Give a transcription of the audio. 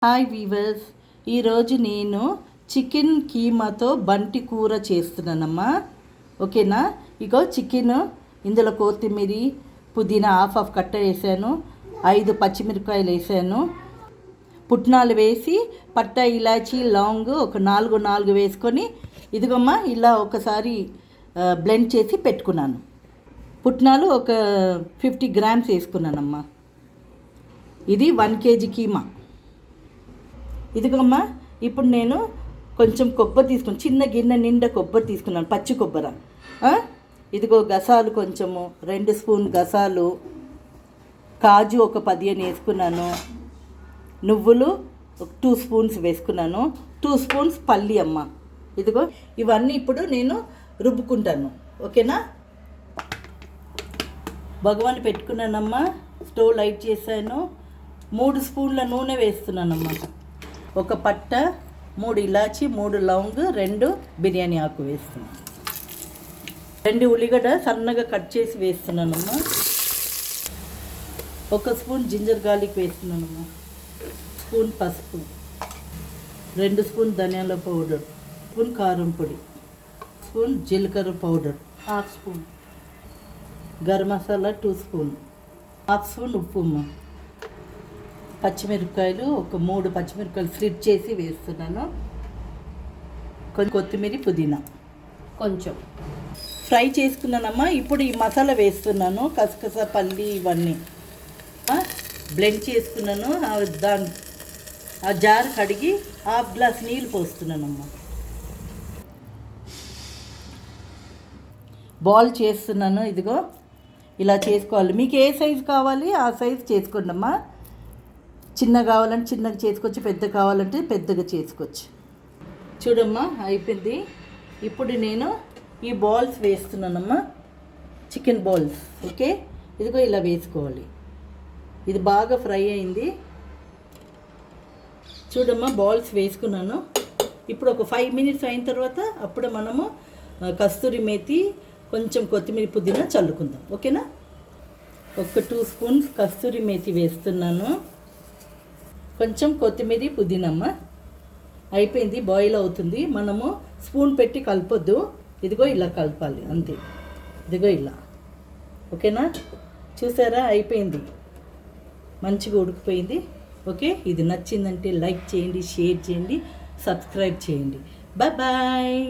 Hi weavers, ఈరోజు నేను chicken కీమాతో Bunty కూర చేస్తున్నానమ్మా. ఓకేనా? ఇగో చికెన్, ఇందులో కొత్తిమీర పుదీనా హాఫ్ కట్ట వేసాను, 5 పచ్చిమిరపకాయలు వేసాను, పుట్నాలు వేసి పట్ట ఇలాచీ లవంగ్ ఒక 4 వేసుకొని ఇదిగమ్మా ఇలా ఒకసారి బ్లెండ్ చేసి పెట్టుకున్నాను. పుట్నాలు ఒక 50 గ్రామ్స్ వేసుకున్నానమ్మా. ఇది 1 kg కీమా. ఇదిగమ్మా, ఇప్పుడు నేను కొంచెం కొబ్బరి తీసుకుని చిన్న గిన్నె నిండా కొబ్బరి తీసుకున్నాను, పచ్చి కొబ్బరి. ఇదిగో గసాలు కొంచెము 2 స్పూన్ గసాలు, కాజు ఒక 15 వేసుకున్నాను, నువ్వులు 2 స్పూన్స్ వేసుకున్నాను, 2 స్పూన్స్ పల్లి అమ్మ. ఇదిగో ఇవన్నీ ఇప్పుడు నేను రుబ్బుకుంటాను. ఓకేనా? భగవాన్ పెట్టుకున్నానమ్మా. స్టవ్ లైట్ చేశాను. 3 స్పూన్ల నూనె వేస్తున్నానమ్మా. ఒక పట్ట, 3 ఇలాచి, 3 లవంగ్, 2 బిర్యానీ ఆకు వేస్తున్నాను. 2 ఉల్లిగడ్డ సన్నగా కట్ చేసి వేస్తున్నానమ్మా. 1 స్పూన్ జింజర్ గార్లిక్ వేస్తున్నానమ్మా. స్పూన్ పసుపు, 2 స్పూన్ ధనియాల పౌడర్, స్పూన్ కారం పొడి, స్పూన్ జీలకర్ర powder, 1/2 spoon garam masala, 2 spoon, 1/2 spoon ఉప్పు అమ్మ. పచ్చిమిరపకాయలు ఒక 3 పచ్చిమిరపకాయలు స్లిట్ చేసి వేస్తున్నాను. కొంచెం కొత్తిమీర పుదీనా కొంచెం ఫ్రై చేసుకున్నానమ్మా. ఇప్పుడు ఈ మసాలా వేస్తున్నాను. కసకస పల్లి ఇవన్నీ బ్లెండ్ చేసుకున్నాను. ఆ జార్ కడిగి 1/2 గ్లాస్ నీళ్ళు పోస్తున్నానమ్మా. బాల్ చేస్తున్నాను. ఇదిగో ఇలా చేసుకోవాలి. మీకు ఏ సైజు కావాలి ఆ సైజు చేసుకోండి అమ్మా. చిన్న కావాలంటే చిన్నగా చేసుకోవచ్చు, పెద్ద కావాలంటే పెద్దగా చేసుకోవచ్చు. చూడమ్మా, అయిపోయింది. ఇప్పుడు నేను ఈ బాల్స్ వేస్తున్నానమ్మా, చికెన్ బాల్స్. ఓకే, ఇదిగో ఇలా వేసుకోవాలి. ఇది బాగా ఫ్రై అయింది. చూడమ్మా, బాల్స్ వేసుకున్నాను. ఇప్పుడు ఒక 5 మినిట్స్ అయిన తర్వాత అప్పుడు మనము కస్తూరి మేతి, కొంచెం కొత్తిమీర పుదీనా చల్లుకుందాం. ఓకేనా? ఒక 2 స్పూన్స్ కస్తూరి మేతి వేస్తున్నాను, కొంచెం కొత్తిమీర పుదీనమ్మ. అయిపోయింది, బాయిల్ అవుతుంది. మనము స్పూన్ పెట్టి కలపొద్దు. ఇదిగో ఇలా కలపాలి అంతే. ఇదిగో ఇలా. ఓకేనా? చూసారా? అయిపోయింది, మంచిగా ఉడికిపోయింది. ఓకే, ఇది నచ్చిందంటే లైక్ చేయండి, షేర్ చేయండి, సబ్స్క్రైబ్ చేయండి. Bye bye.